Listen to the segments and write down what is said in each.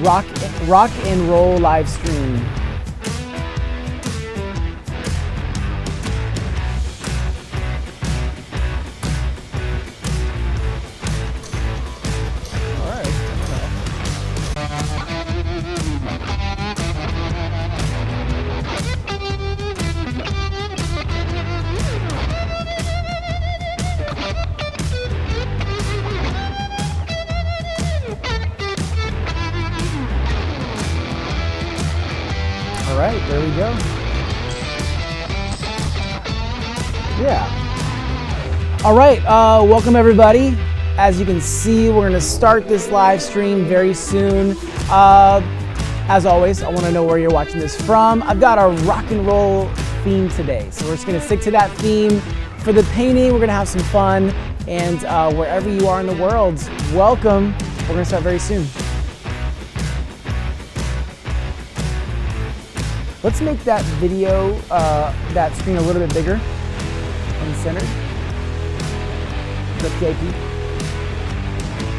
Rock and roll live stream. All right, there we go. Yeah. All right, welcome everybody. As you can see, we're gonna start this live stream very soon. As always, I wanna know where you're watching this from. I've got a rock and roll theme today. So we're just gonna stick to that theme. For the painting, we're gonna have some fun. And wherever you are in the world, welcome. We're gonna start very soon. Let's make that video, that screen a little bit bigger and centered. The PIP.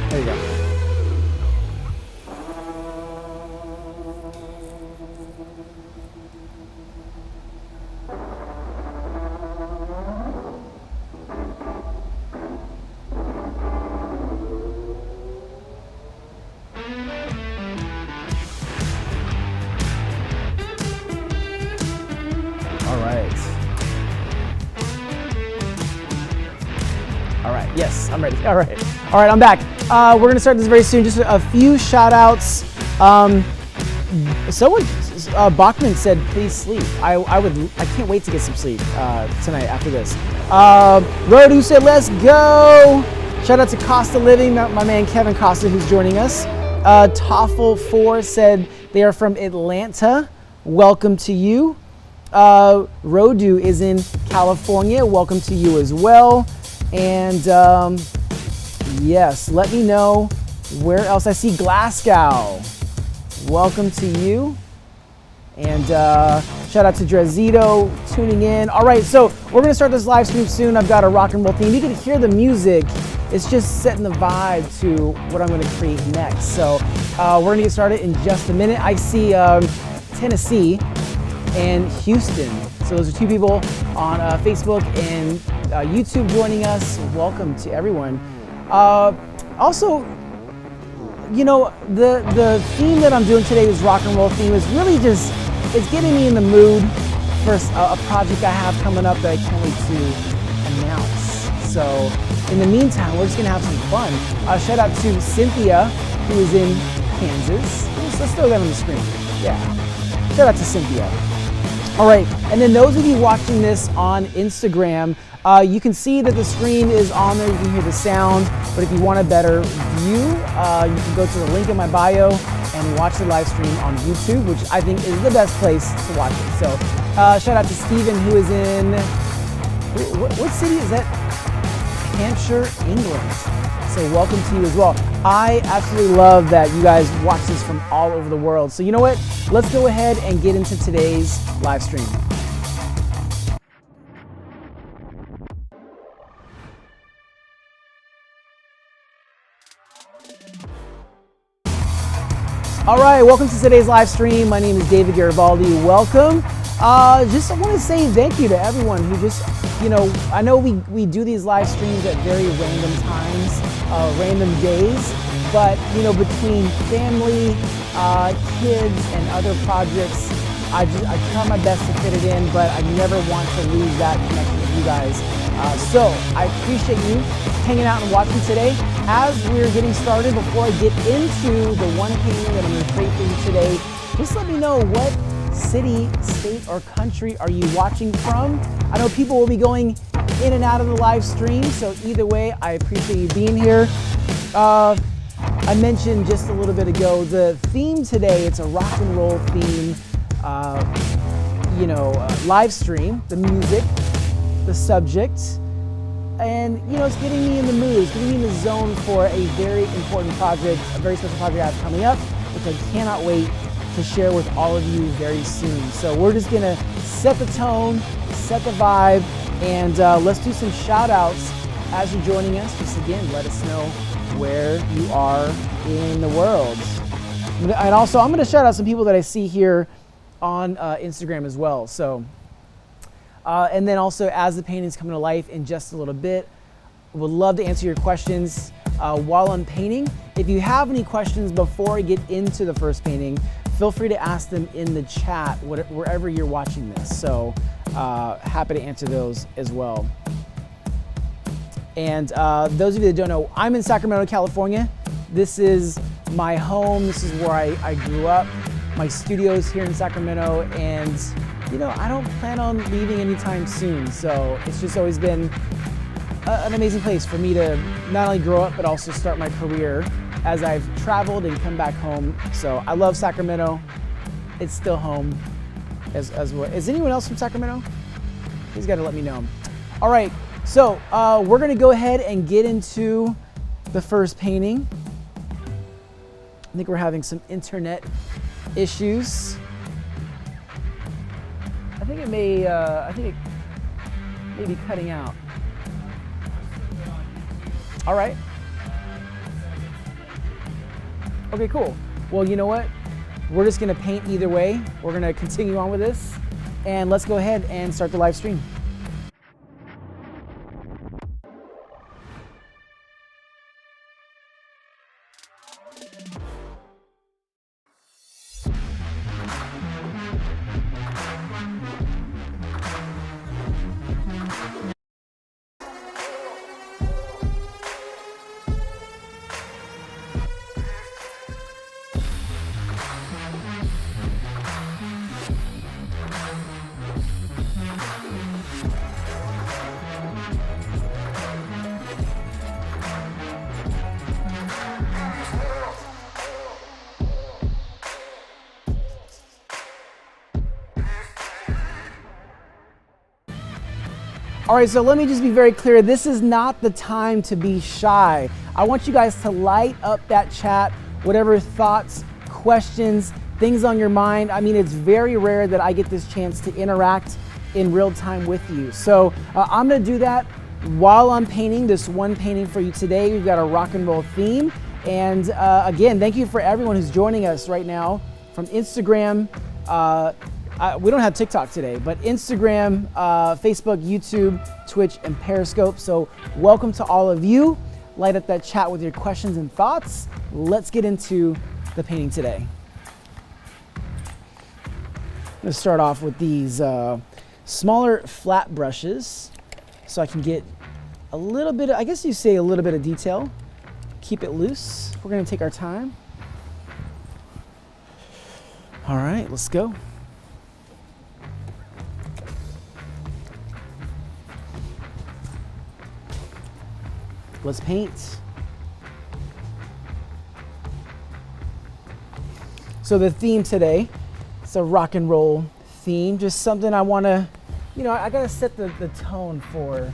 There you go. Yes, I'm ready. All right, I'm back. We're gonna start this very soon. Just a few shout outs. Someone, Bachman said, please sleep. I can't wait to get some sleep tonight after this. Rodu said, let's go. Shout out to Costa Living, my man Kevin Costa, who's joining us. Toffel4 said they are from Atlanta. Welcome to you. Rodu is in California. Welcome to you as well. And yes, let me know where else. I see Glasgow. Welcome to you. And shout out to Drazito tuning in. All right, so we're gonna start this live stream soon. I've got a rock and roll theme. You can hear the music. It's just setting the vibe to what I'm gonna create next. So we're gonna get started in just a minute. I see Tennessee and Houston. So those are two people on Facebook and YouTube joining us. Welcome to everyone. Also, you know, the theme that I'm doing today is rock and roll theme. Is really just, it's getting me in the mood for a project I have coming up that I can't wait to announce. So in the meantime, we're just gonna have some fun. Shout out to Cynthia, who is in Kansas. Let's throw that on the screen. Yeah, shout out to Cynthia. All right, and then those of you watching this on Instagram, you can see that the screen is on there, you can hear the sound, but if you want a better view, you can go to the link in my bio and watch the live stream on YouTube, which I think is the best place to watch it. So shout out to Steven, who is in, what city is that? Hampshire, England. So welcome to you as well. I absolutely love that you guys watch this from all over the world. So you know what? Let's go ahead and get into today's live stream. All right, welcome to today's live stream. My name is David Garibaldi. Welcome. Just I want to say thank you to everyone who just, you know, I know we do these live streams at very random times, random days, but you know, between family, kids, and other projects, I try my best to fit it in, but I never want to lose that connection with you guys. So I appreciate you hanging out and watching today. As we're getting started, before I get into the one painting that I'm going to create for you today, just let me know what city, state, or country are you watching from. I know people will be going in and out of the live stream, so either way, I appreciate you being here. I mentioned just a little bit ago, the theme today, it's a rock and roll theme, live stream, the music, the subject, and you know, it's getting me in the mood, it's getting me in the zone for a very important project, a very special project I have coming up, which I cannot wait to share with all of you very soon. So we're just gonna set the tone, set the vibe, and let's do some shout outs as you're joining us, just again, let us know where you are in the world. And also, I'm going to shout out some people that I see here on Instagram as well. So, and then also, as the paintings come to life in just a little bit, would love to answer your questions while I'm painting. If you have any questions before I get into the first painting, feel free to ask them in the chat wherever you're watching this. So happy to answer those as well. And those of you that don't know, I'm in Sacramento, California. This is my home. This is where I grew up. My studio is here in Sacramento, and you know, I don't plan on leaving anytime soon. So it's just always been an amazing place for me to not only grow up, but also start my career as I've traveled and come back home. So I love Sacramento. It's still home as well. Is anyone else from Sacramento? He's got to let me know. All right, so we're gonna go ahead and get into the first painting. I think we're having some internet issues. I think it may be cutting out. All right. Okay, cool. Well, you know what? We're just gonna paint either way. We're gonna continue on with this, and let's go ahead and start the live stream. All right, so let me just be very clear. This is not the time to be shy. I want you guys to light up that chat, whatever thoughts, questions, things on your mind. I mean, it's very rare that I get this chance to interact in real time with you. So I'm gonna do that while I'm painting this one painting for you today. We've got a rock and roll theme. And again, thank you for everyone who's joining us right now from Instagram. We don't have TikTok today, but Instagram, Facebook, YouTube, Twitch, and Periscope. So welcome to all of you. Light up that chat with your questions and thoughts. Let's get into the painting today. I'm gonna start off with these smaller flat brushes so I can get a little bit, I guess you say a little bit of detail. Keep it loose. We're gonna take our time. All right, let's go. Let's paint. So the theme today, it's a rock and roll theme, just something I wanna, you know, I gotta set the tone for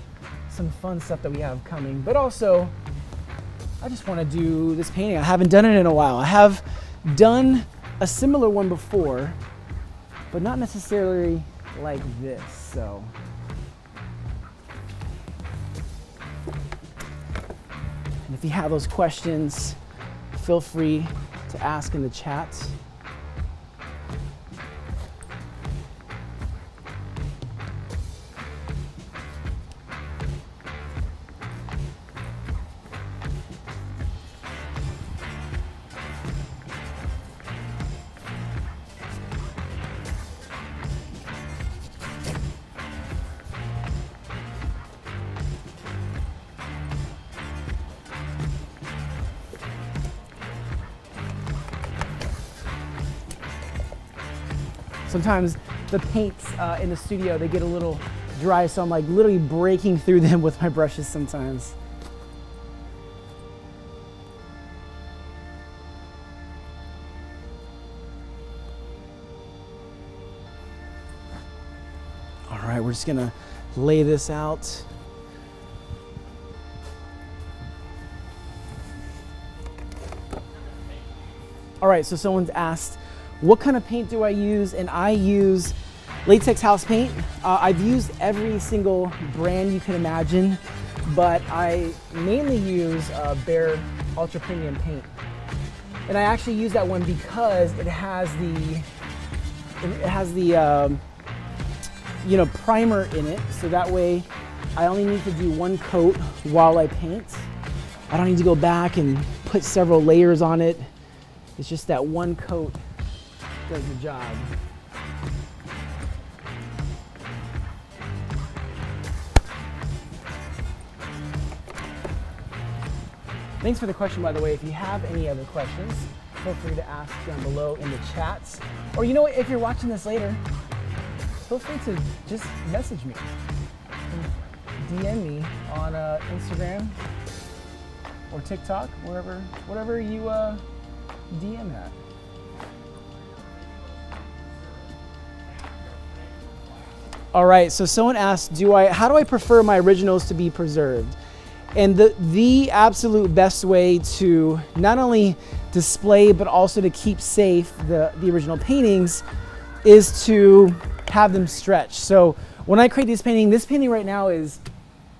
some fun stuff that we have coming, but also I just wanna do this painting. I haven't done it in a while. I have done a similar one before, but not necessarily like this, so. And if you have those questions, feel free to ask in the chat. Sometimes the paints in the studio, they get a little dry, so I'm like literally breaking through them with my brushes sometimes. All right, we're just gonna lay this out. All right, so someone's asked, what kind of paint do I use? And I use latex house paint. I've used every single brand you can imagine, but I mainly use Bare Ultra Premium paint. And I actually use that one because it has the primer in it, so that way I only need to do one coat while I paint. I don't need to go back and put several layers on it. It's just that one coat does the job. Thanks for the question, by the way. If you have any other questions, feel free to ask down below in the chats. Or you know what, if you're watching this later, feel free to just message me. DM me on Instagram or TikTok, whatever you DM at. All right, so someone asked, how do I prefer my originals to be preserved? And the absolute best way to not only display but also to keep safe the original paintings is to have them stretch. So when I create this painting right now is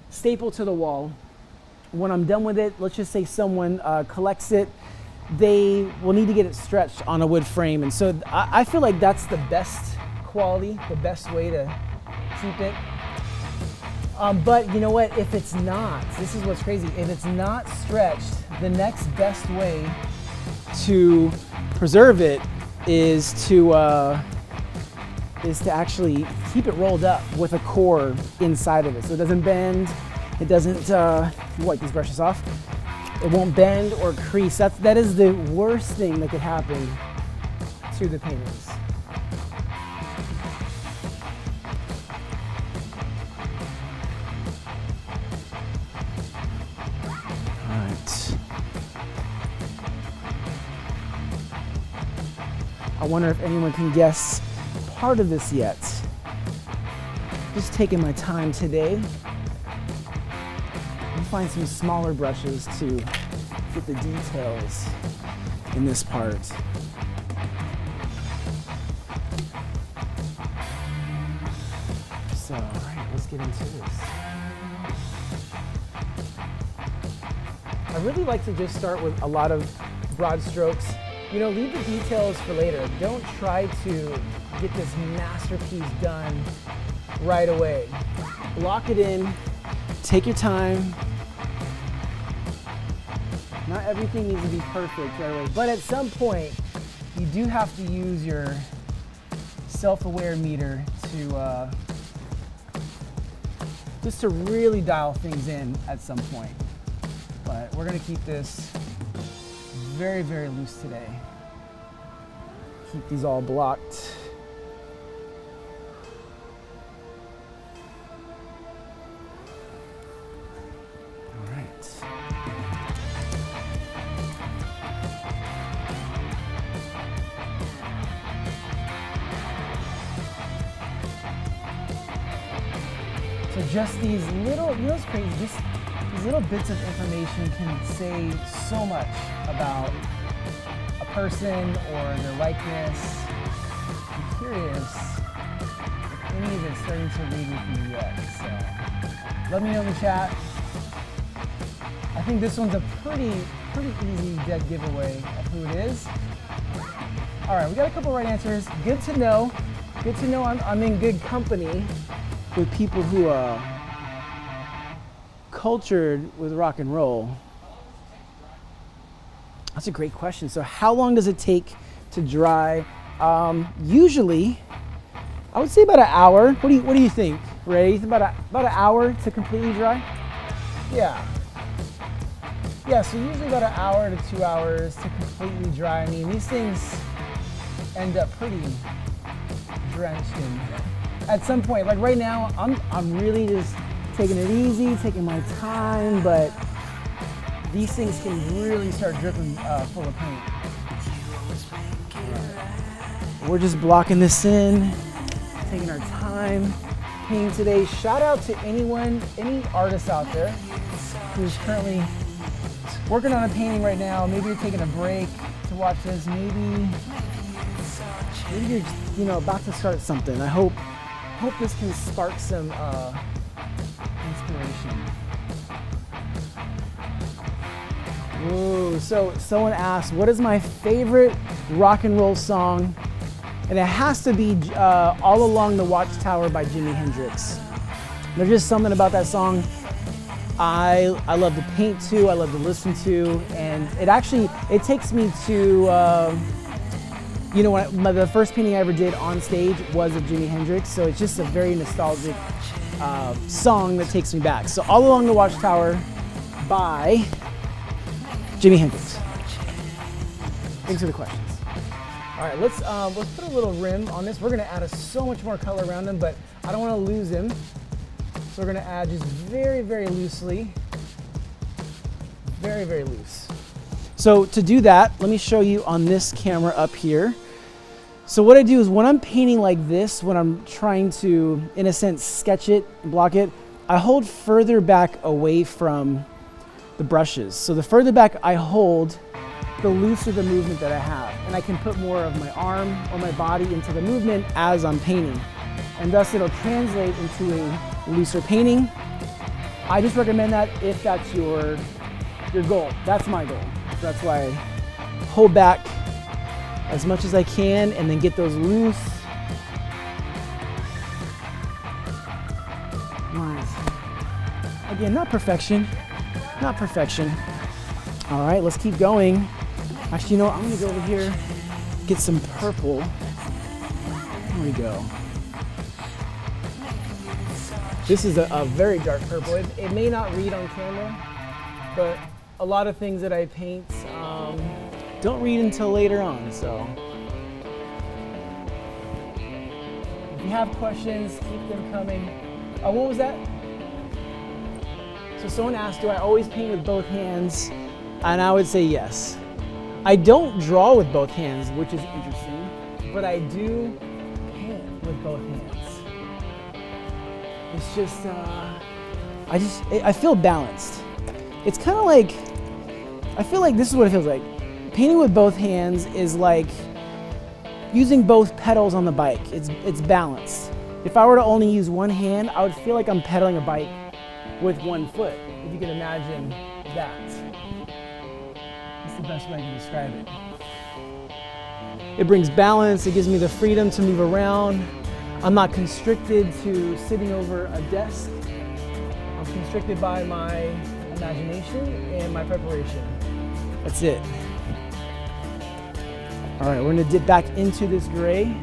stapled to the wall. When I'm done with it, let's just say someone collects it, they will need to get it stretched on a wood frame. And so I feel like that's the best quality, the best way to keep it. But you know what, if it's not, this is what's crazy, if it's not stretched, the next best way to preserve it is to actually keep it rolled up with a core inside of it. So it doesn't bend, it doesn't, wipe these brushes off, it won't bend or crease. That is the worst thing that could happen to the paintings. I wonder if anyone can guess part of this yet. Just taking my time today. I'll find some smaller brushes to get the details in this part. So, all right, let's get into this. I really like to just start with a lot of broad strokes. You know, leave the details for later. Don't try to get this masterpiece done right away. Lock it in, take your time. Not everything needs to be perfect right away, but at some point, you do have to use your self-aware meter to just to really dial things in at some point. But we're gonna keep this very, very loose today. Keep these all blocked. All right. So just these little, you know what's crazy? These little bits of information can say so much about a person or their likeness. I'm curious if any of it's starting to read with you yet. So let me know in the chat. I think this one's a pretty easy dead giveaway of who it is. All right, we got a couple right answers. Good to know. Good to know I'm in good company with people who are cultured with rock and roll. That's a great question. So how long does it take to dry? Usually, I would say about an hour. What do you think, Ray? You think about an hour to completely dry? Yeah. Yeah, so usually about an hour to 2 hours to completely dry. I mean, these things end up pretty drenched in. At some point, like right now, I'm really just taking it easy, taking my time, but these things can really start dripping full of paint. Right. We're just blocking this in, taking our time, painting today. Shout out to any artist out there who's currently working on a painting right now. Maybe you're taking a break to watch this. Maybe you're about to start something. I hope this can spark some inspiration. Ooh, so someone asked, what is my favorite rock and roll song? And it has to be All Along the Watchtower by Jimi Hendrix. There's just something about that song I love to paint to, I love to listen to, and it takes me to, the first painting I ever did on stage was of Jimi Hendrix, so it's just a very nostalgic song that takes me back. So All Along the Watchtower by Jimi Hendrix. Thanks for the questions. All right, let's put a little rim on this. We're gonna add so much more color around him, but I don't wanna lose him. So we're gonna add just very, very loosely. Very, very loose. So to do that, let me show you on this camera up here. So what I do is when I'm painting like this, when I'm trying to, in a sense, sketch it, block it, I hold further back away from the brushes. So the further back I hold, the looser the movement that I have. And I can put more of my arm or my body into the movement as I'm painting. And thus it'll translate into a looser painting. I just recommend that if that's your goal. That's my goal. So that's why I hold back as much as I can and then get those loose lines. Again, not perfection, not perfection. All right, let's keep going. Actually, you know what? I'm gonna go over here, get some purple. There we go. This is a very dark purple. It may not read on camera, but a lot of things that I paint don't read until later on, so. If you have questions, keep them coming. Oh, what was that? So someone asked, do I always paint with both hands? And I would say yes. I don't draw with both hands, which is interesting, but I do paint with both hands. It's just, I feel balanced. It's kind of like, I feel like this is what it feels like. Painting with both hands is like using both pedals on the bike. It's balanced. If I were to only use one hand, I would feel like I'm pedaling a bike with one foot, if you can imagine that. That's the best way I can describe it. It brings balance, it gives me the freedom to move around. I'm not constricted to sitting over a desk. I'm constricted by my imagination and my preparation. That's it. All right, we're gonna dip back into this gray.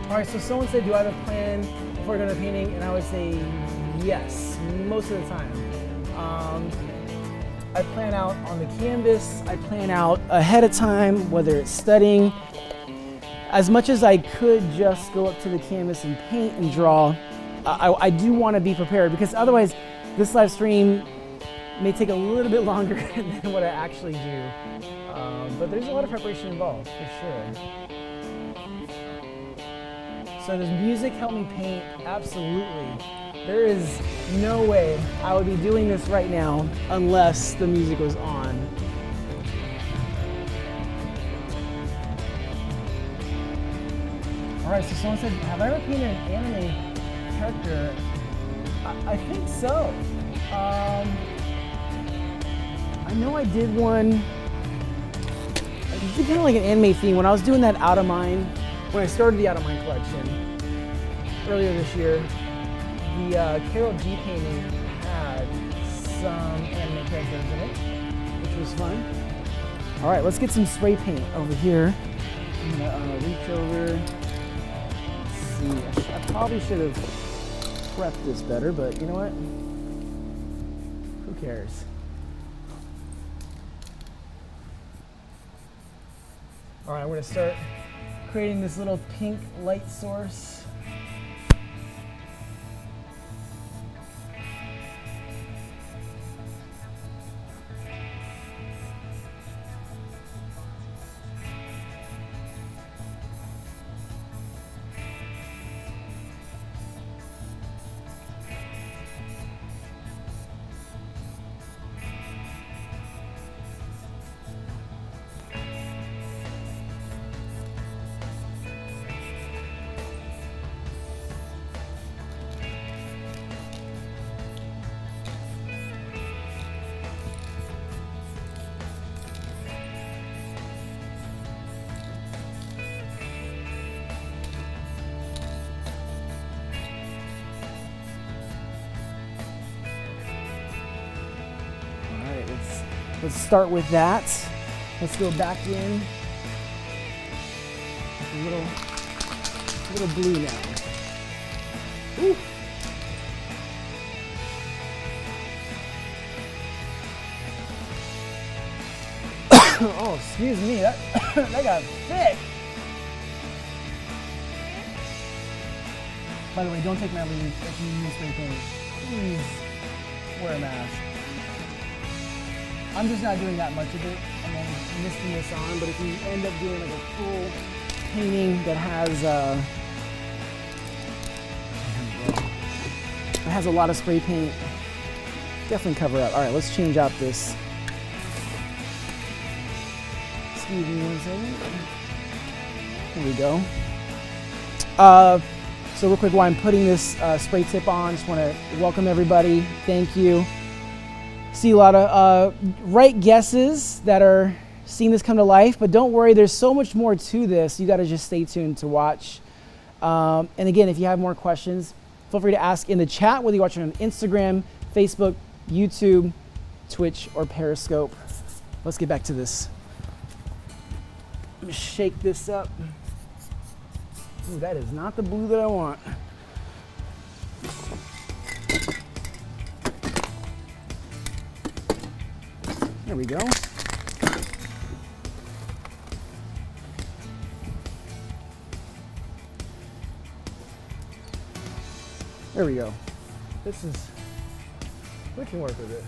All right, so someone said, do I have a plan before going to painting? And I would say yes, most of the time. I plan out on the canvas, I plan out ahead of time, whether it's studying. As much as I could just go up to the canvas and paint and draw, I do want to be prepared, because otherwise this live stream may take a little bit longer than what I actually do. But there's a lot of preparation involved, for sure. So does music help me paint? Absolutely. There is no way I would be doing this right now unless the music was on. All right, so someone said, have I ever painted an anime character? I think so. I know I did one. I did kind of like an anime theme when I was doing that Out of Mind. When I started the Out of Mind collection earlier this year, the Carol G painting had some anime characters in it, which was fun. All right, let's get some spray paint over here. I'm gonna reach over. Let's see, I probably should have prepped this better, but you know what? Who cares? All right, I'm gonna start creating this little pink light source. Let's start with that. Let's go back in. A little blue now. Ooh. Oh, excuse me, that got thick. By the way, don't take my lead if you use spray paint. Please wear a mask. I'm just not doing that much of it and then misting this on, but if you end up doing like a full painting that has a lot of spray paint, definitely cover up. All right, let's change out this. Excuse me 1 second. There we go. So real quick, while I'm putting this spray tip on, just want to welcome everybody. Thank you. See a lot of right guesses that are seeing this come to life, but don't worry, there's so much more to this. You got to just stay tuned to watch. And again, if you have more questions, feel free to ask in the chat, whether you're watching on Instagram, Facebook, YouTube, Twitch, or Periscope. Let's get back to this. Let me shake this up. Ooh, that is not the blue that I want. There we go. There we go. We can work with this.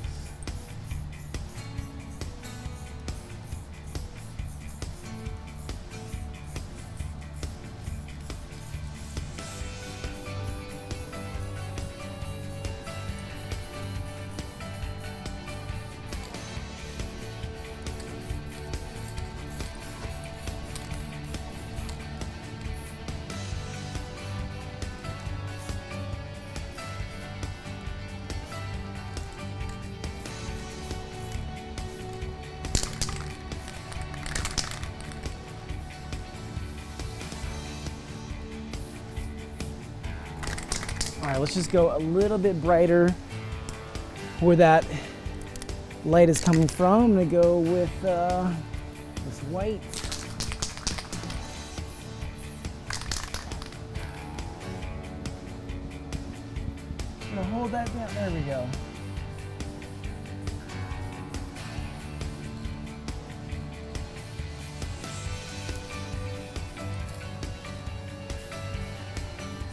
All right, let's just go a little bit brighter where that light is coming from. I'm gonna go with this white. I'm gonna hold that down, there we go.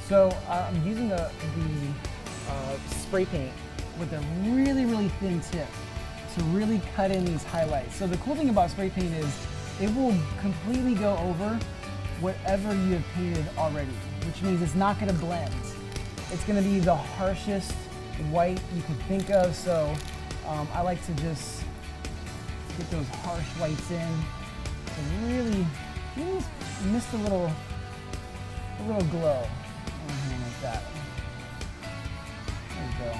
So I'm using the spray paint with a really, really thin tip to really cut in these highlights. So the cool thing about spray paint is it will completely go over whatever you have painted already, which means it's not gonna blend. It's gonna be the harshest white you could think of. So I like to just get those harsh whites in to really miss a little glow. Like that. There we go.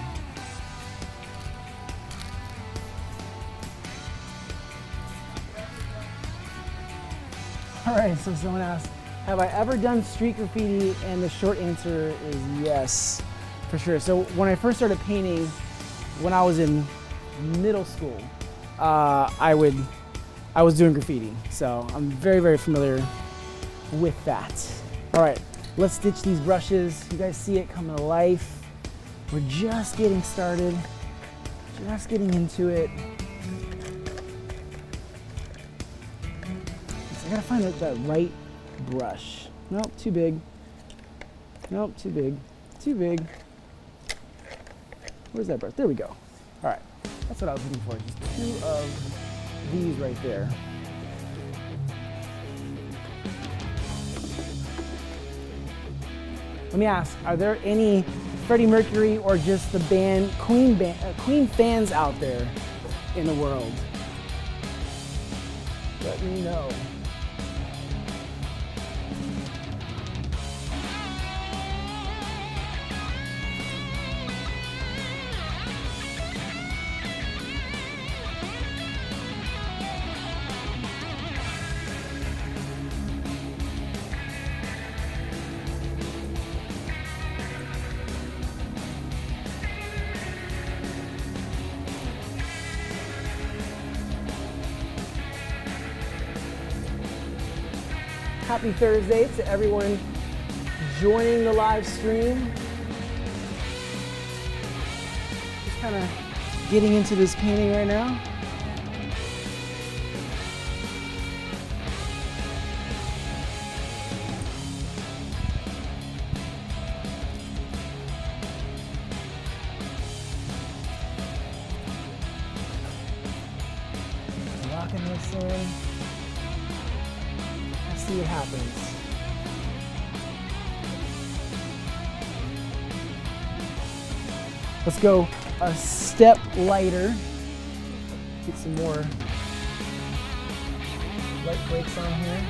All right, so someone asked, have I ever done street graffiti? And the short answer is yes, for sure. So when I first started painting, when I was in middle school, I was doing graffiti. So I'm very, very familiar with that. All right. Let's stitch these brushes. You guys see it coming to life. We're just getting started, just getting into it. So I gotta find that right brush. Nope, too big. Nope, too big. Too big. Where's that brush? There we go. All right, that's what I was looking for. Just 2 of these right there. Let me ask, are there any Freddie Mercury or just the band, Queen fans out there in the world? Let me know. Happy Thursday to everyone joining the live stream. Just kind of getting into this painting right now. Locking this in. Let's see what happens. Let's go a step lighter. Get some more light breaks on here.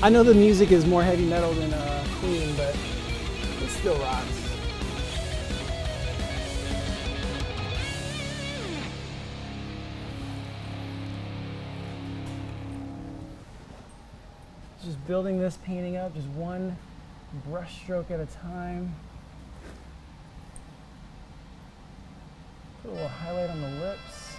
I know the music is more heavy metal than Queen, but it still rocks. Just building this painting up, just one brush stroke at a time. Put a little highlight on the lips.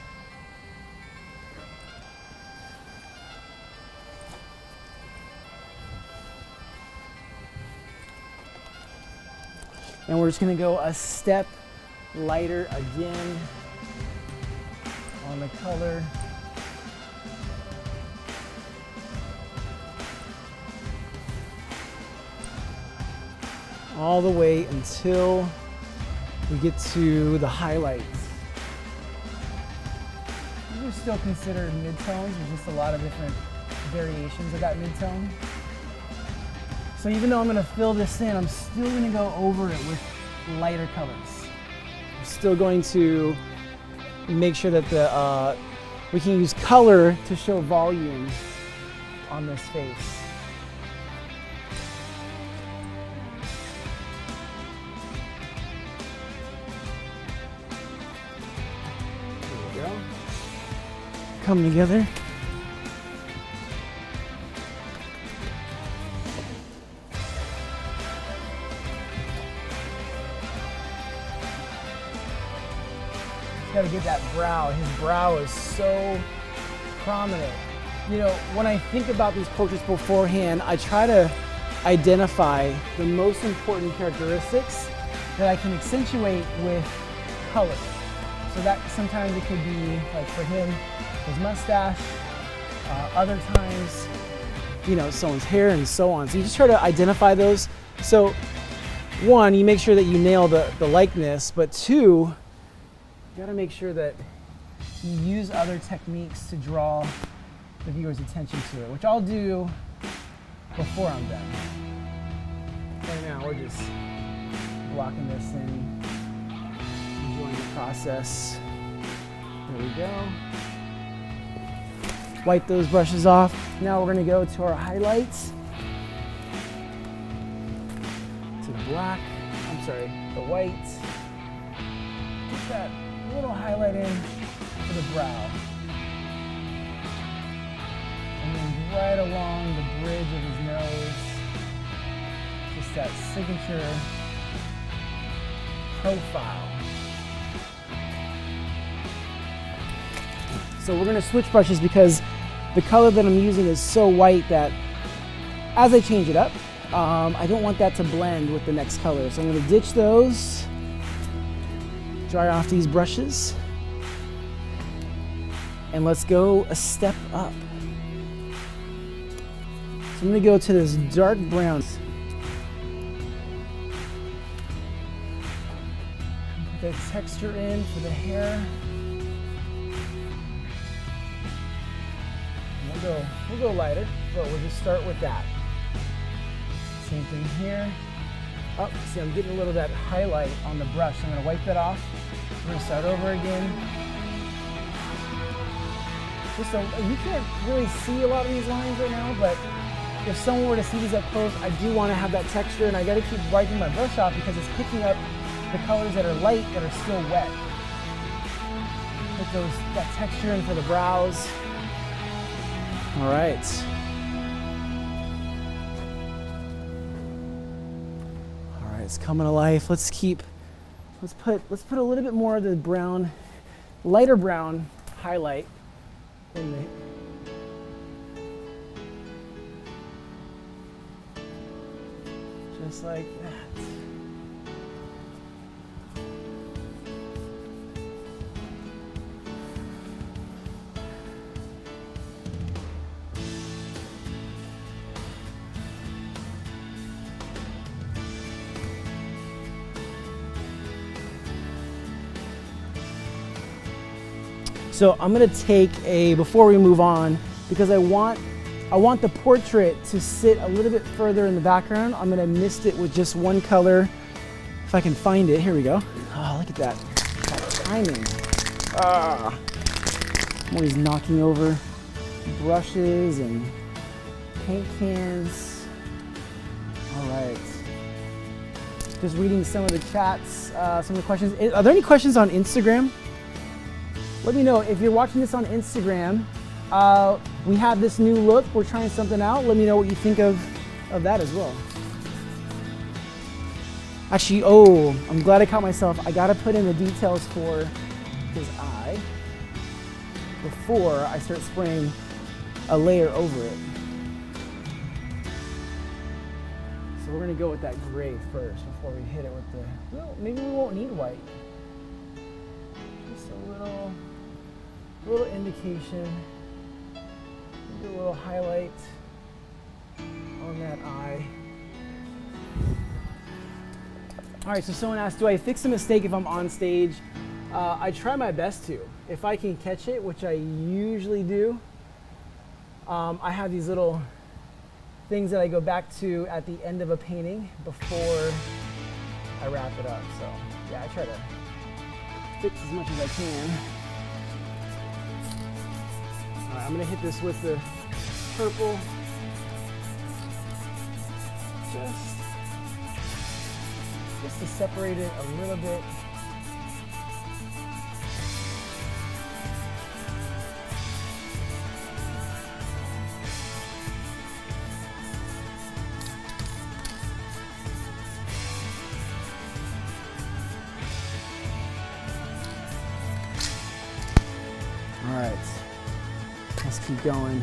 And we're just gonna go a step lighter again on the color. All the way until we get to the highlights. These are still considered midtones. There's just a lot of different variations of that midtone. So even though I'm gonna fill this in, I'm still gonna go over it with lighter colors. I'm still going to make sure that we can use color to show volume on this face. There we go. Come together. Got to get that brow. His brow is so prominent. You know, when I think about these portraits beforehand, I try to identify the most important characteristics that I can accentuate with color. So that sometimes it could be, like for him, his mustache. Other times, you know, someone's hair and so on. So you just try to identify those. So one, you make sure that you nail the likeness, but two, you gotta make sure that you use other techniques to draw the viewer's attention to it, which I'll do before I'm done. Right now, we're just blocking this in, enjoying the process. There we go. Wipe those brushes off. Now we're gonna go to our highlights. To the black, the white. Get that little highlight in for the brow. And then right along the bridge of his nose, just that signature profile. So we're gonna switch brushes because the color that I'm using is so white that as I change it up, I don't want that to blend with the next color. So I'm gonna ditch those. Dry off these brushes, and let's go a step up. So I'm gonna go to this dark brown. Put that texture in for the hair. We'll go lighter, but we'll just start with that. Same thing here. Oh, see, I'm getting a little of that highlight on the brush. I'm gonna wipe that off. We're gonna start over again. You can't really see a lot of these lines right now, but if someone were to see these up close, I do wanna have that texture, and I gotta keep wiping my brush off because it's picking up the colors that are light that are still wet. Put that texture in for the brows. All right. it's coming to life. Let's put a little bit more of the brown, lighter brown highlight in the. Just like that. So I'm gonna take before we move on, because I want the portrait to sit a little bit further in the background. I'm gonna mist it with just one color. If I can find it, here we go. Oh, look at that, timing. I'm always knocking over brushes and paint cans. All right. Just reading some of the chats, some of the questions. Are there any questions on Instagram? Let me know if you're watching this on Instagram. We have this new look. We're trying something out. Let me know what you think of that as well. Actually, I'm glad I caught myself. I gotta put in the details for his eye before I start spraying a layer over it. So we're gonna go with that gray first before we hit it with the, well, maybe we won't need white. Just a little indication. Do a little highlight on that eye. All right, so someone asked, do I fix a mistake if I'm on stage? I try my best to. If I can catch it, which I usually do, I have these little things that I go back to at the end of a painting before I wrap it up. So yeah, I try to fix as much as I can. All right, I'm gonna hit this with the purple. Just to separate it a little bit. All right, let's keep going.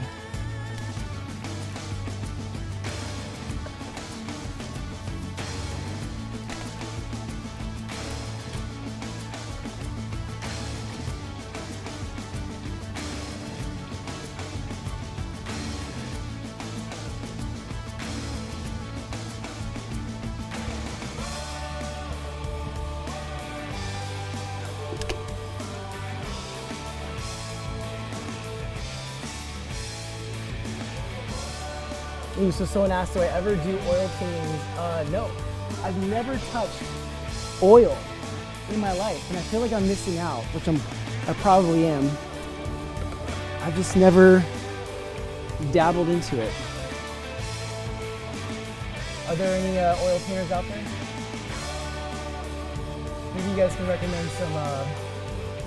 Ooh, so someone asked, do I ever do oil paintings? No, I've never touched oil in my life, and I feel like I'm missing out, which I probably am. I've just never dabbled into it. Are there any oil painters out there? Maybe you guys can recommend some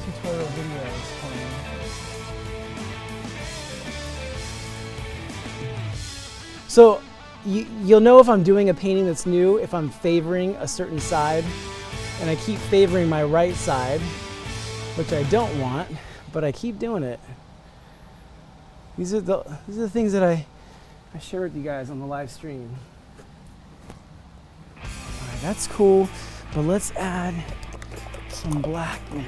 tutorial videos for me. So you'll know if I'm doing a painting that's new if I'm favoring a certain side, and I keep favoring my right side, which I don't want, but I keep doing it. These are the things that I share with you guys on the live stream. All right, that's cool, but let's add some black now.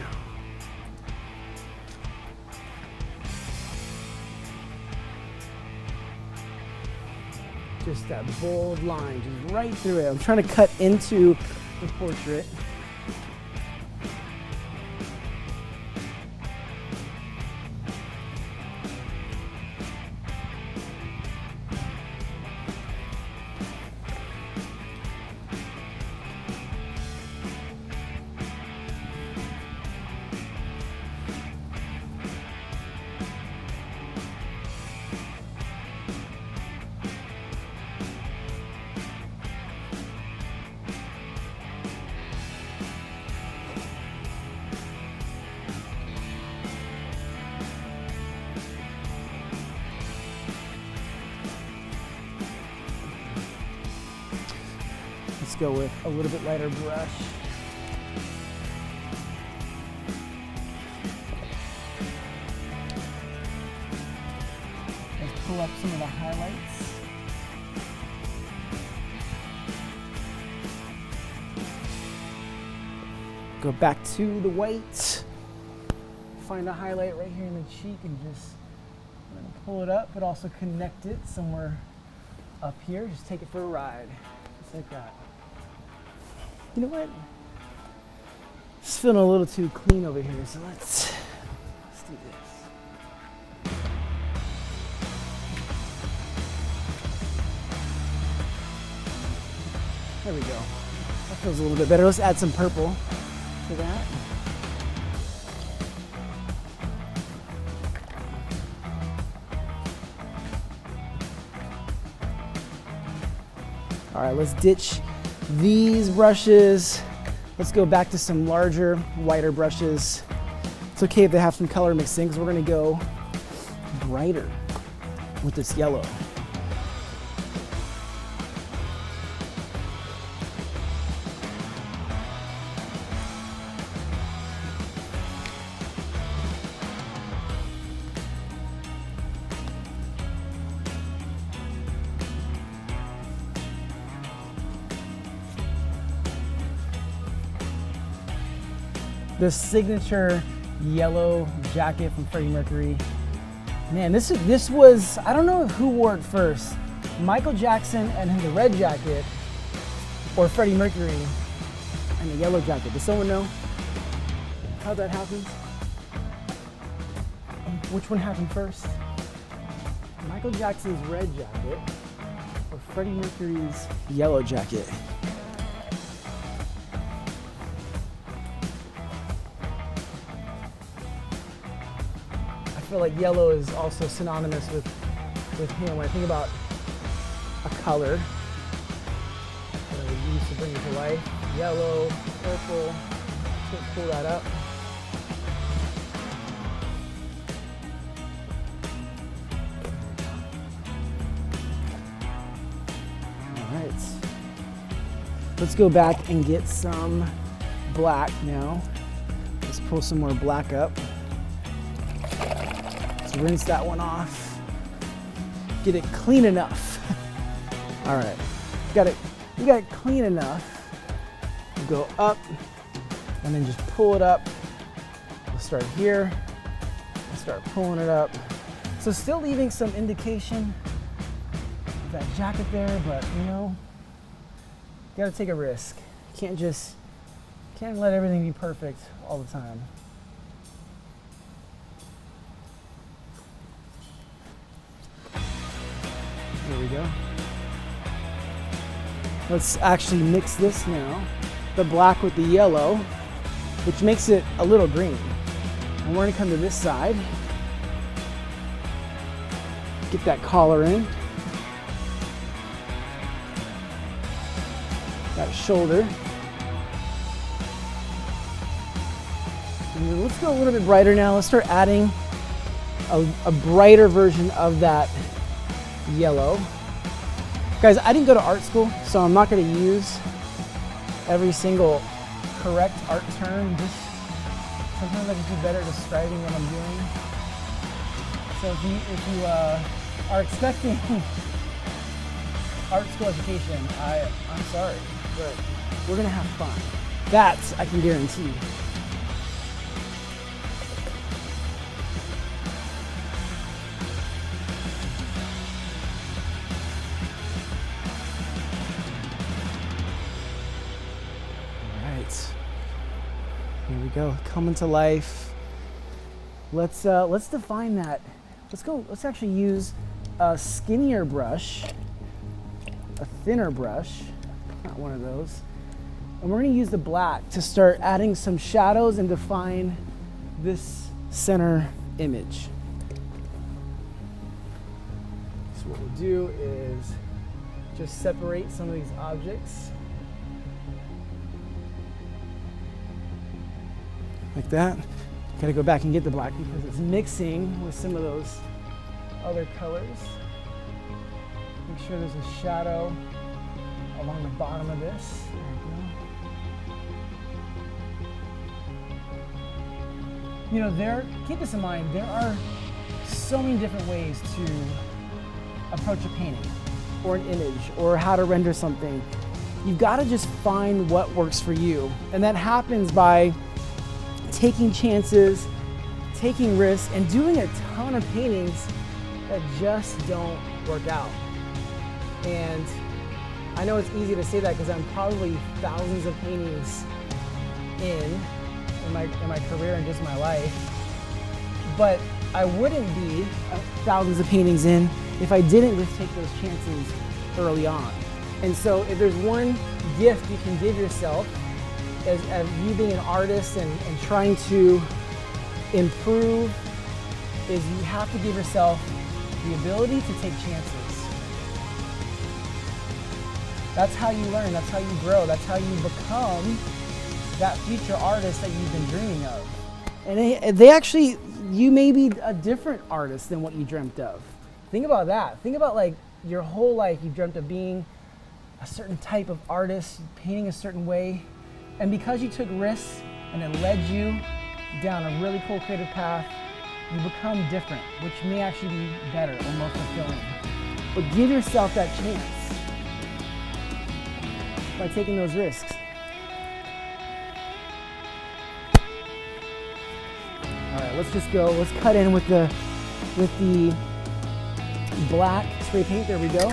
Just that bold line, just right through it. I'm trying to cut into the portrait. go with a little bit lighter brush. Let's pull up some of the highlights. Go back to the white. Find a highlight right here in the cheek and just pull it up, but also connect it somewhere up here. Just take it for a ride, just like that. You know what? It's feeling a little too clean over here, so let's do this. There we go. That feels a little bit better. Let's add some purple to that. All right, let's ditch these brushes. Let's go back to some larger, whiter brushes. It's okay if they have some color mixed in because we're gonna go brighter with this yellow. The signature yellow jacket from Freddie Mercury. Man, this was, I don't know who wore it first, Michael Jackson and the red jacket, or Freddie Mercury and the yellow jacket. Does someone know how that happens? Which one happened first? Michael Jackson's red jacket or Freddie Mercury's yellow jacket? I feel like yellow is also synonymous with him. When I think about a color that we used to bring it to life, yellow, purple, let's pull that up. All right, let's go back and get some black now. Let's pull some more black up. Rinse that one off. Get it clean enough. All right, you got it clean enough. Go up and then just pull it up. We'll start here and start pulling it up. So still leaving some indication of that jacket there, but you know, you gotta take a risk. Can't let everything be perfect all the time. There we go. Let's actually mix this now, the black with the yellow, which makes it a little green. And we're gonna come to this side, get that collar in, that shoulder. And then let's go a little bit brighter now. Let's start adding a brighter version of that yellow. Guys, I didn't go to art school, so I'm not going to use every single correct art term. Just sometimes I just do better describing what I'm doing. So if you are expecting art school education, I'm sorry, but we're going to have fun. That I can guarantee. Here we go, coming to life. Let's define that. Let's actually use a skinnier brush, a thinner brush, not one of those. And we're gonna use the black to start adding some shadows and define this center image. So what we'll do is just separate some of these objects. Like that. Gotta go back and get the black because it's mixing with some of those other colors. Make sure there's a shadow along the bottom of this. There we go. You know, keep this in mind, there are so many different ways to approach a painting or an image or how to render something. You've got to just find what works for you. And that happens by taking chances, taking risks, and doing a ton of paintings that just don't work out. And I know it's easy to say that because I'm probably thousands of paintings in my career and just my life. But I wouldn't be thousands of paintings in if I didn't just take those chances early on. And so if there's one gift you can give yourself as you being an artist and trying to improve, is you have to give yourself the ability to take chances. That's how you learn, that's how you grow, that's how you become that future artist that you've been dreaming of. And you may be a different artist than what you dreamt of. Think about that. Think about like your whole life you dreamt of being a certain type of artist, painting a certain way. And because you took risks and it led you down a really cool creative path, you become different, which may actually be better or more fulfilling. But give yourself that chance by taking those risks. All right, let's just go. Let's cut in with the black spray paint. There we go.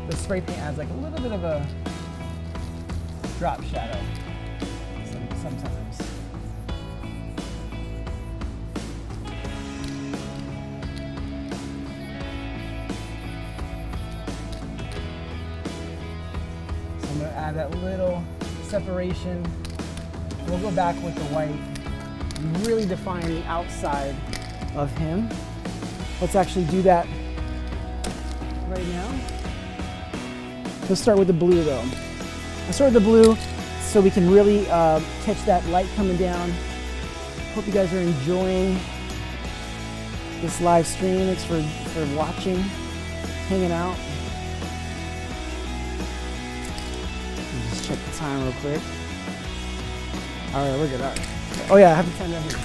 The spray paint adds like a little bit of a drop shadow sometimes. I'm going to add that little separation. We'll go back with the white and really define the outside of him. Let's actually do that right now. Let's start with the blue though. Let's start with the blue so we can really catch that light coming down. Hope you guys are enjoying this live stream. Thanks for watching, hanging out. Just check the time real quick. All right, we're good. All right. Oh yeah, I have the time down here.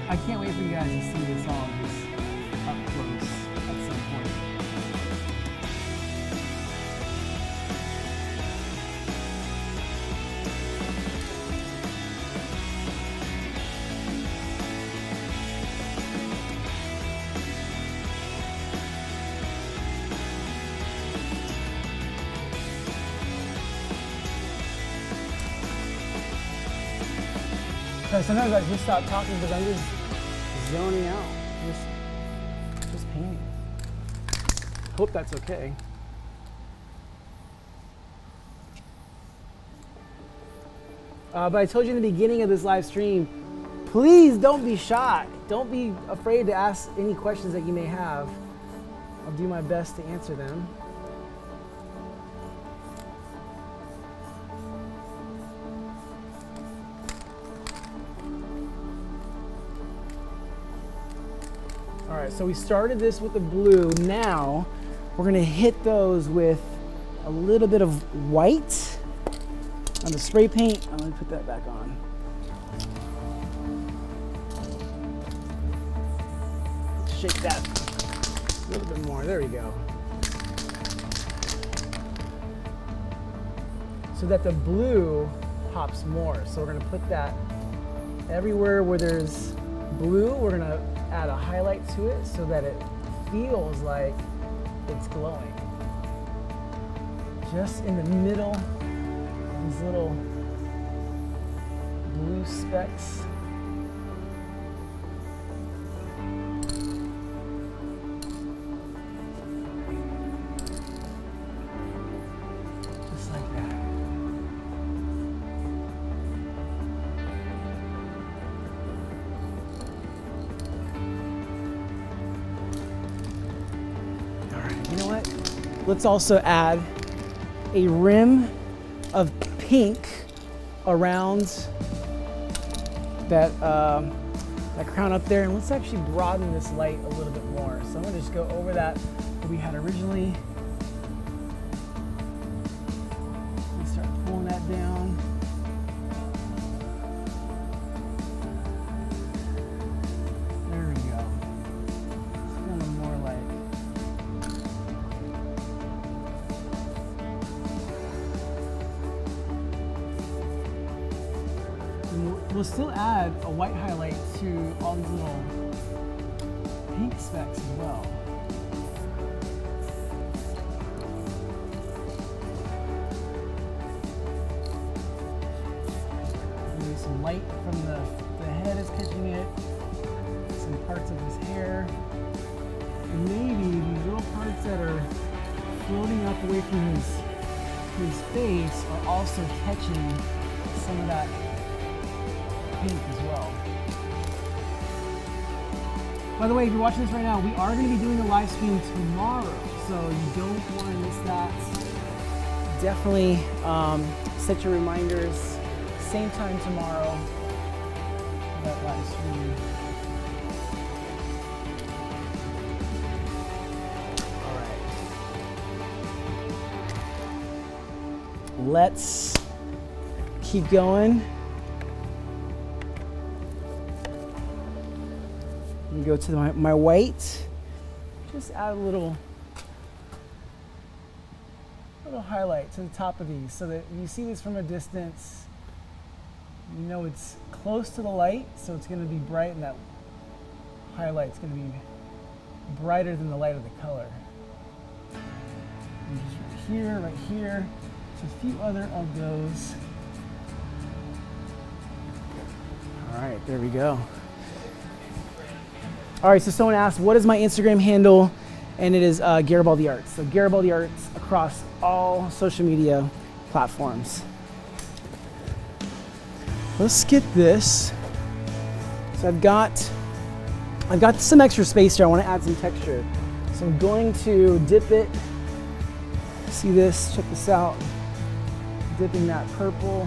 I can't wait for you guys to see this all just up close at some point. Sometimes I just stop talking because I'm just zoning out, just painting. Hope that's okay. But I told you in the beginning of this live stream, please don't be shy. Don't be afraid to ask any questions that you may have. I'll do my best to answer them. All right, so we started this with the blue. Now we're gonna hit those with a little bit of white on the spray paint. I'm gonna put that back on. Shake that a little bit more. There we go. So that the blue pops more. So we're gonna put that everywhere where there's blue. We're gonna add a highlight to it so that it feels like it's glowing. Just in the middle, these little blue specks. Just like that. All right, you know what? Let's also add a rim of pink around that that crown up there, and let's actually broaden this light a little bit more. So I'm gonna just go over that we had originally. And start pulling that down. There we go. It's feeling more like. We'll still add a white highlight to all these little pink specks as well. Maybe some light from the head is catching it, some parts of his hair, and maybe these little parts that are floating up away from his face are also catching some of that pink as well. By the way, if you're watching this right now, we are going to be doing a live stream tomorrow, so you don't want to miss that. Definitely set your reminders, same time tomorrow for that live stream. All right. Let's keep going. Go to my white, just add a little highlight to the top of these so that if you see this from a distance, you know it's close to the light, so it's going to be bright, and that highlight's going to be brighter than the light of the color. And just right here, just a few other of those. All right, there we go. All right, so someone asked, what is my Instagram handle? And it is Garibaldi Arts. So Garibaldi Arts across all social media platforms. Let's get this. So I've got some extra space here. I want to add some texture. So I'm going to dip it. See this? Check this out. Dipping that purple.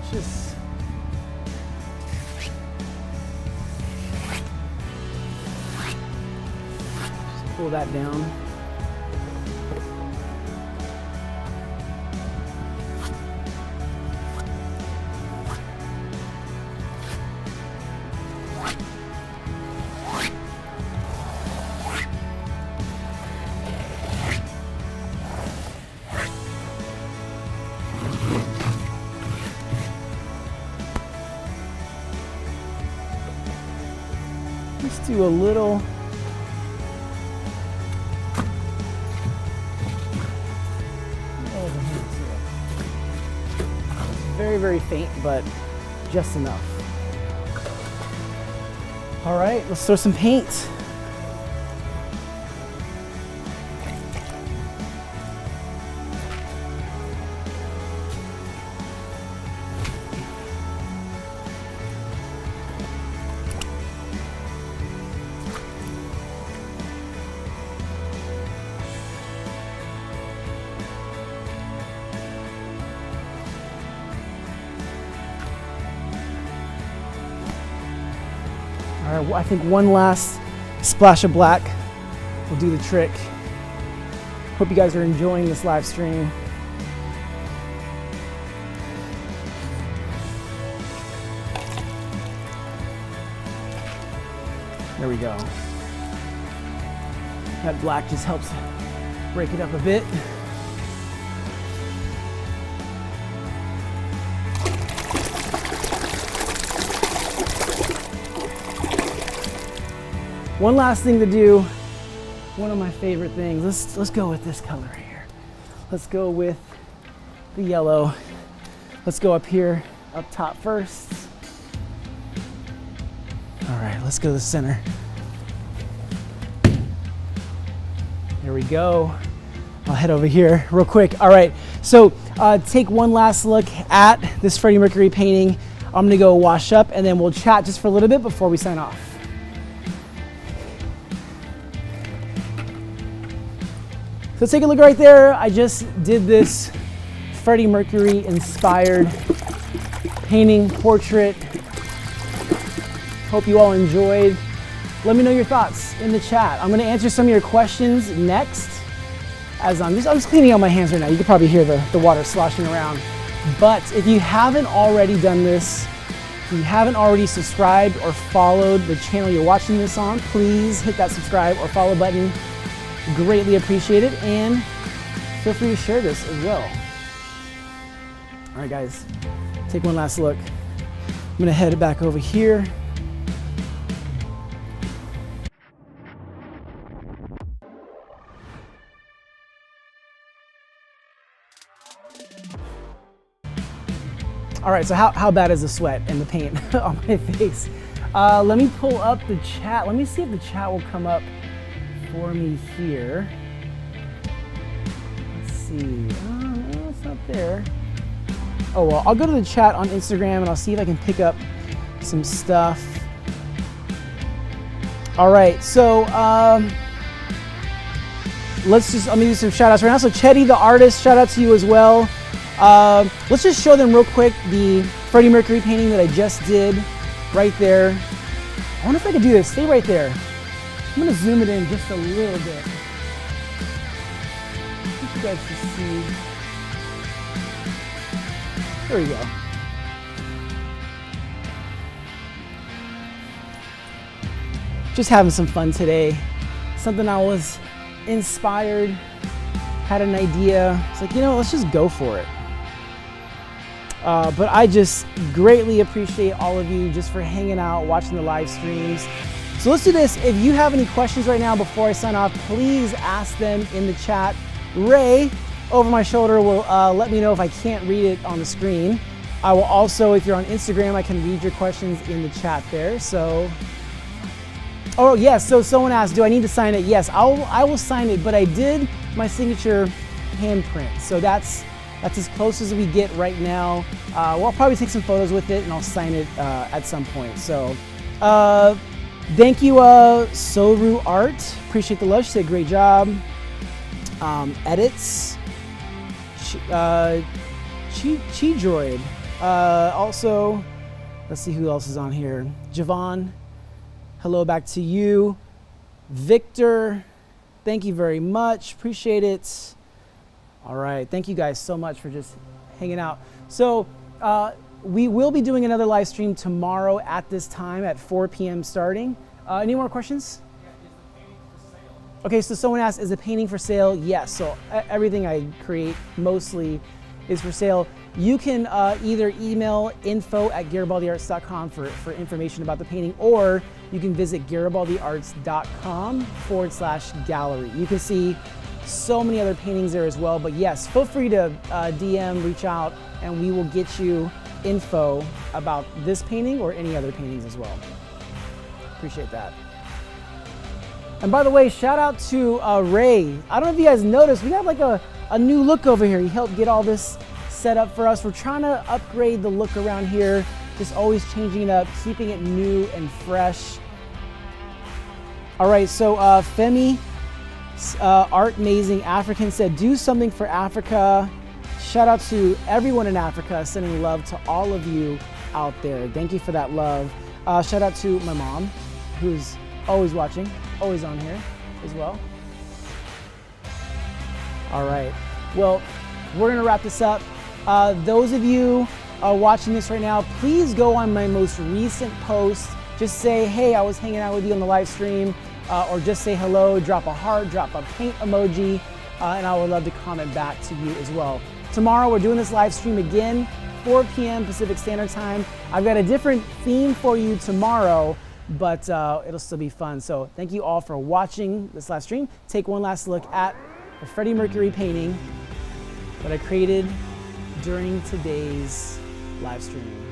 Just pull that down. Let's do a little. Very, very faint, but just enough. All right, let's throw some paint. All right, well, I think one last splash of black will do the trick. Hope you guys are enjoying this live stream. There we go. That black just helps break it up a bit. One last thing to do, one of my favorite things. Let's go with this color right here. Let's go with the yellow. Let's go up here, up top first. All right, let's go to the center. There we go. I'll head over here real quick. All right, so take one last look at this Freddie Mercury painting. I'm gonna go wash up and then we'll chat just for a little bit before we sign off. So take a look right there. I just did this Freddie Mercury inspired painting portrait. Hope you all enjoyed. Let me know your thoughts in the chat. I'm gonna answer some of your questions next. As I'm just cleaning out my hands right now. You can probably hear the water sloshing around. But if you haven't already done this, if you haven't already subscribed or followed the channel you're watching this on, please hit that subscribe or follow button. Greatly appreciate it, and feel free to share this as well. All right, guys, take one last look. I'm gonna head back over here. All right, so how bad is the sweat and the paint on my face? Let me pull up the chat. Let me see if the chat will come up for me here. Let's see. No, it's not there. Oh, well, I'll go to the chat on Instagram and I'll see if I can pick up some stuff. All right, so let me do some shout outs right now. So Chetty, the artist, shout out to you as well. Let's just show them real quick the Freddie Mercury painting that I just did right there. I wonder if I could do this. Stay right there. I'm gonna zoom it in just a little bit. I want you guys to see. There we go. Just having some fun today. Something I was inspired, had an idea. It's like, let's just go for it. But I just greatly appreciate all of you just for hanging out, watching the live streams. So let's do this. If you have any questions right now before I sign off, please ask them in the chat. Ray, over my shoulder, will let me know if I can't read it on the screen. I will also, if you're on Instagram, I can read your questions in the chat there. So, oh yes, so someone asked, do I need to sign it? Yes, I will sign it, but I did my signature handprint. So that's as close as we get right now. I'll probably take some photos with it and I'll sign it at some point. So thank you, Soru Art. Appreciate the love. She said great job. Edits. Chi-Droid. Also, let's see who else is on here. Javon, hello back to you. Victor, thank you very much. Appreciate it. All right, thank you guys so much for just hanging out. So we will be doing another live stream tomorrow at this time at 4 p.m. starting. Any more questions? Yeah, is the painting for sale? Okay, so someone asked, is the painting for sale? Yes, so everything I create mostly is for sale. You can either email info@garibaldiarts.com for information about the painting, or you can visit garibaldiarts.com/gallery. You can see so many other paintings there as well, but yes, feel free to DM, reach out, and we will get you info about this painting or any other paintings as well. Appreciate that. And by the way, shout out to Ray. I don't know if you guys noticed, we have like a new look over here. He helped get all this set up for us. We're trying to upgrade the look around here, just always changing it up, keeping it new and fresh. All right, so Femi, Art Amazing African said, do something for Africa. Shout out to everyone in Africa, sending love to all of you out there. Thank you for that love. Shout out to my mom, who's always watching, always on here as well. All right, well, we're gonna wrap this up. Those of you watching this right now, please go on my most recent post. Just say, hey, I was hanging out with you on the live stream, or just say hello, drop a heart, drop a paint emoji, and I would love to comment back to you as well. Tomorrow, we're doing this live stream again, 4 p.m. Pacific Standard Time. I've got a different theme for you tomorrow. but it'll still be fun. So thank you all for watching this last stream. Take one last look at the Freddie Mercury painting that I created during today's live streaming.